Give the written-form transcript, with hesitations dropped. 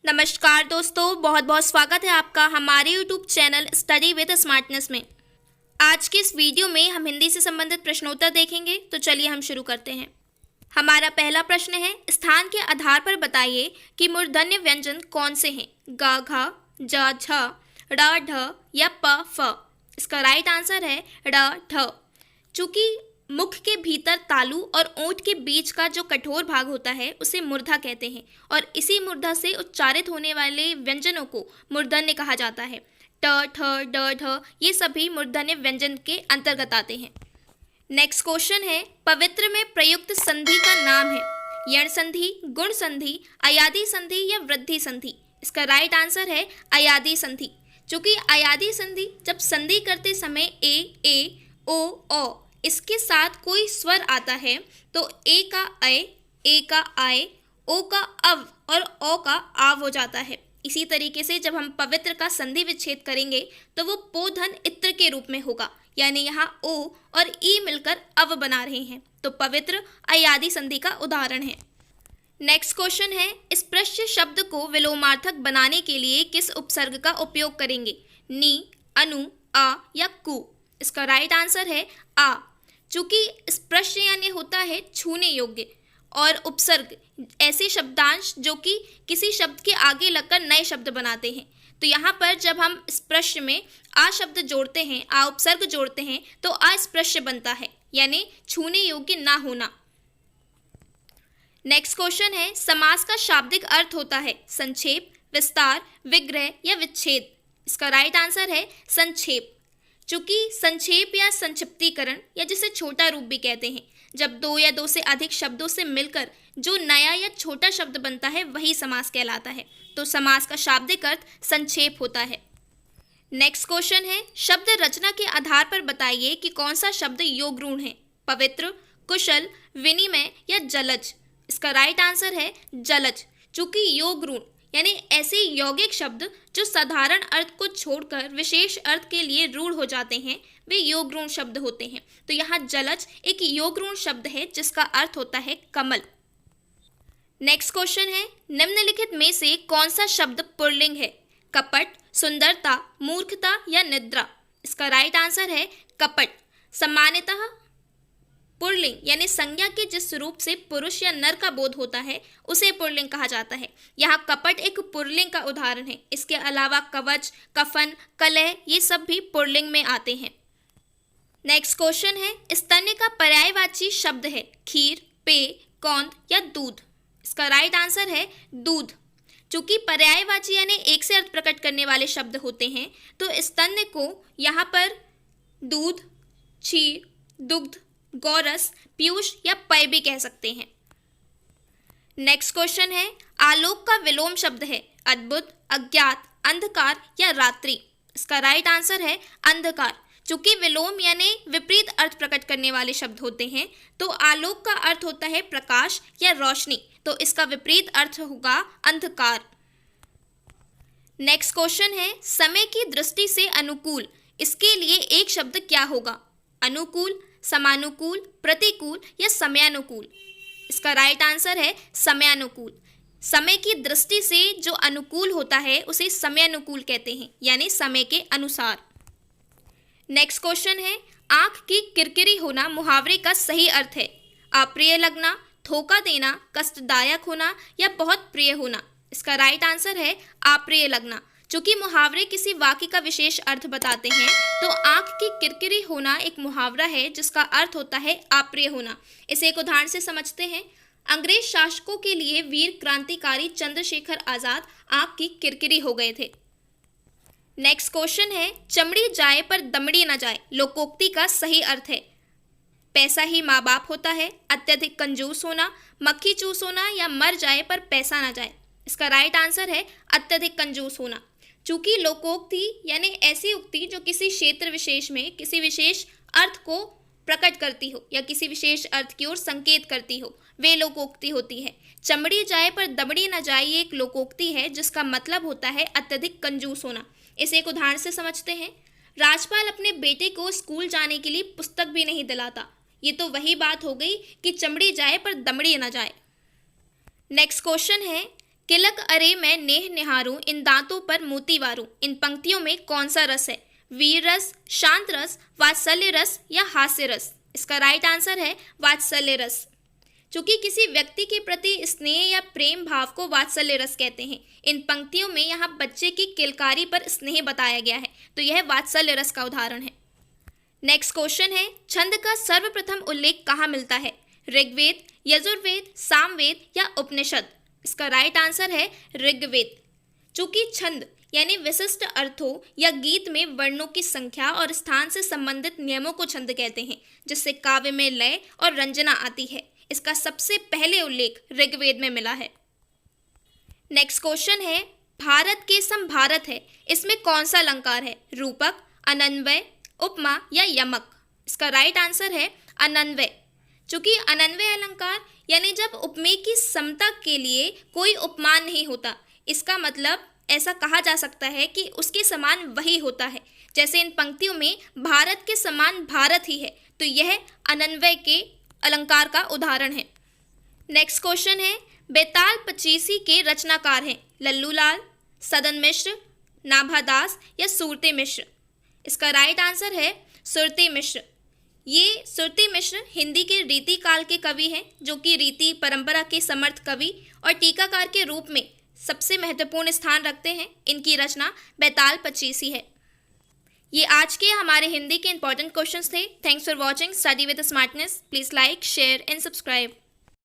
नमस्कार दोस्तों, बहुत बहुत स्वागत है आपका हमारे YouTube channel study with smartness में। आज के इस वीडियो में हम हिंदी से संबंधित प्रश्नोत्तर देखेंगे। तो चलिए हम शुरू करते हैं। हमारा पहला प्रश्न है, स्थान के आधार पर बताइए कि मूर्धन्य व्यंजन कौन से हैं? ग, घ, ज, झ, ड़, ढ या प, फ। इसका राइट आंसर है ड़, ढ। चूंकि मुख के भीतर तालु और ओंठ के बीच का जो कठोर भाग होता है उसे मूर्धा कहते हैं और इसी मूर्धा से उच्चारित होने वाले व्यंजनों को मूर्धन्य कहा जाता है। ट, ठ, ड, ढ ये सभी मूर्धन्य व्यंजन के अंतर्गत आते हैं। नेक्स्ट क्वेश्चन है, पवित्र में प्रयुक्त संधि का नाम है? यण संधि, गुण संधि, अयादि संधि या वृद्धि संधि। इसका राइट आंसर है अयादि संधि। चूंकि अयादि संधि जब संधि करते समय ए, ओ इसके साथ कोई स्वर आता है तो ए का ए का आय, ओ का अव और ओ का आव हो जाता है। इसी तरीके से जब हम पवित्र का संधि विच्छेद करेंगे तो वो पोधन इत्र के रूप में होगा, यानी यहाँ ओ और ई मिलकर अव बना रहे हैं। तो पवित्र अयादि संधि का उदाहरण है। नेक्स्ट क्वेश्चन है, स्पृश्य शब्द को विलोमार्थक बनाने के लिए किस उपसर्ग का उपयोग करेंगे? नी, अनु, आ या कु। इसका राइट आंसर है आ। चूंकि स्पृश्य यानी होता है छूने योग्य और उपसर्ग ऐसे शब्दांश जो कि किसी शब्द के आगे लगकर नए शब्द बनाते हैं। तो यहाँ पर जब हम स्पृश्य में आ शब्द जोड़ते हैं, आ उपसर्ग जोड़ते हैं तो अस्पृश्य बनता है, यानी छूने योग्य ना होना। नेक्स्ट क्वेश्चन है, समास का शाब्दिक अर्थ होता है संक्षेप, विस्तार, विग्रह या विच्छेद। इसका राइट आंसर है संक्षेप। चूंकि संक्षेप या संक्षिप्तीकरण या जिसे छोटा रूप भी कहते हैं, जब दो या दो से अधिक शब्दों से मिलकर जो नया या छोटा शब्द बनता है वही समास कहलाता है। तो समास का शाब्दिक अर्थ संक्षेप होता है। नेक्स्ट क्वेश्चन है, शब्द रचना के आधार पर बताइए कि कौन सा शब्द योगरूढ़ है? पवित्र, कुशल, विनिमय या जलज। इसका राइट आंसर है जलज। चूंकि योगरूढ़ यानी ऐसे यौगिक शब्द जो साधारण अर्थ को छोड़कर विशेष अर्थ के लिए रूढ़ हो जाते हैं वे योगरूढ़ शब्द होते हैं। तो यहाँ जलज एक योगरूढ़ शब्द है जिसका अर्थ होता है कमल। नेक्स्ट क्वेश्चन है, निम्नलिखित में से कौन सा शब्द पुल्लिंग है? कपट, सुंदरता, मूर्खता या निद्रा। इसका राइट आंसर है कपट। सामान्यतः पुल्लिंग यानी संज्ञा के जिस रूप से पुरुष या नर का बोध होता है उसे पुल्लिंग कहा जाता है। यहाँ कपट एक पुल्लिंग का उदाहरण है। इसके अलावा कवच, कफन, कलह ये सब भी पुल्लिंग में आते हैं। नेक्स्ट क्वेश्चन है, स्तन्य का पर्यायवाची शब्द है खीर, पेय, कौंध या दूध। इसका राइट आंसर है दूध। चूंकि पर्यायवाची यानी एक से अर्थ प्रकट करने वाले शब्द होते हैं तो स्तन्य को यहाँ पर दूध, क्षीर, दुग्ध, गौरस, पीयूष या पेय भी कह सकते हैं। नेक्स्ट क्वेश्चन है, आलोक का विलोम शब्द है अद्भुत, अज्ञात, अंधकार या रात्रि। इसका राइट आंसर है अंधकार। चूंकि विलोम यानी विपरीत अर्थ प्रकट करने वाले शब्द होते हैं तो आलोक का अर्थ होता है प्रकाश या रोशनी, तो इसका विपरीत अर्थ होगा अंधकार। नेक्स्ट क्वेश्चन है, समय की दृष्टि से अनुकूल इसके लिए एक शब्द क्या होगा? अनुकूल, समानुकूल, प्रतिकूल या समयानुकूल। इसका राइट आंसर है समयानुकूल। समय की दृष्टि से जो अनुकूल होता है उसे समयानुकूल कहते हैं, यानी समय के अनुसार। नेक्स्ट क्वेश्चन है, आंख की किरकिरी होना मुहावरे का सही अर्थ है? अप्रिय लगना, धोखा देना, कष्टदायक होना या बहुत प्रिय होना। इसका राइट आंसर है अप्रिय लगना। चूंकि मुहावरे किसी वाक्य का विशेष अर्थ बताते हैं तो आंख की किरकिरी होना एक मुहावरा है जिसका अर्थ होता है अप्रिय होना। इसे एक उदाहरण से समझते हैं। अंग्रेज शासकों के लिए वीर क्रांतिकारी चंद्रशेखर आजाद आंख की किरकिरी हो गए थे। नेक्स्ट क्वेश्चन है, चमड़ी जाए पर दमड़ी न जाए लोकोक्ति का सही अर्थ है? पैसा ही माँ बाप होता है, अत्यधिक कंजूस होना, मक्खी चूस होना या मर जाए पर पैसा न जाए। इसका राइट आंसर है अत्यधिक कंजूस होना। चूंकि लोकोक्ति यानी ऐसी उक्ति जो किसी क्षेत्र विशेष में किसी विशेष अर्थ को प्रकट करती हो या किसी विशेष अर्थ की ओर संकेत करती हो वे लोकोक्ति होती है। चमड़ी जाए पर दमड़ी न जाए ये एक लोकोक्ति है जिसका मतलब होता है अत्यधिक कंजूस होना। इसे एक उदाहरण से समझते हैं। राजपाल अपने बेटे को स्कूल जाने के लिए पुस्तक भी नहीं दिलाता। ये तो वही बात हो गई कि चमड़ी जाए पर दमड़ी न जाए। नेक्स्ट क्वेश्चन है, किलक अरे मैं नेह निहारूं, इन दांतों पर मोती वारूं। इन पंक्तियों में कौन सा रस है? वीर रस, शांत रस, वात्सल्य रस या हास्य रस? इसका राइट आंसर है वात्सल्य रस। चूंकि किसी व्यक्ति के प्रति स्नेह या प्रेम भाव को वात्सल्य रस कहते हैं। इन पंक्तियों में यहाँ बच्चे की किलकारी पर स्नेह बताया गया है, तो यह वात्सल्य रस का उदाहरण है। नेक्स्ट क्वेश्चन है, छंद का सर्वप्रथम उल्लेख कहाँ मिलता है? ऋग्वेद, यजुर्वेद, सामवेद या उपनिषद? इसका राइट आंसर है ऋग्वेद। चूंकि छंद यानी विशिष्ट अर्थों या गीत में वर्णों की संख्या और स्थान से संबंधित नियमों को छंद कहते हैं, जिससे काव्य में लय और रंजना आती है। इसका सबसे पहले उल्लेख ऋग्वेद में मिला है। नेक्स्ट क्वेश्चन है, भारत के सम भारत है, इसमें कौन सा अलंकार है? रूपक, अनन्वय, उपमा या यमक? इसका राइट आंसर है अनन्वय। चूंकि अनन्वय अलंकार यानी जब उपमेय की समता के लिए कोई उपमान नहीं होता, इसका मतलब ऐसा कहा जा सकता है कि उसके समान वही होता है। जैसे इन पंक्तियों में भारत के समान भारत ही है, तो यह अनन्वय के अलंकार का उदाहरण है। नेक्स्ट क्वेश्चन है, बेताल पचीसी के रचनाकार हैं लल्लूलाल, सदन मिश्र, नाभादास या सूरते मिश्र? इसका राइट आंसर है सुरते मिश्र। ये सुरते मिश्र हिंदी के रीति काल के कवि हैं, जो कि रीति परंपरा के समर्थ कवि और टीकाकार के रूप में सबसे महत्वपूर्ण स्थान रखते हैं। इनकी रचना बेताल पचीसी है। ये आज के हमारे हिंदी के इंपॉर्टेंट क्वेश्चंस थे। Thanks for watching study with smartness. Please like, share and subscribe.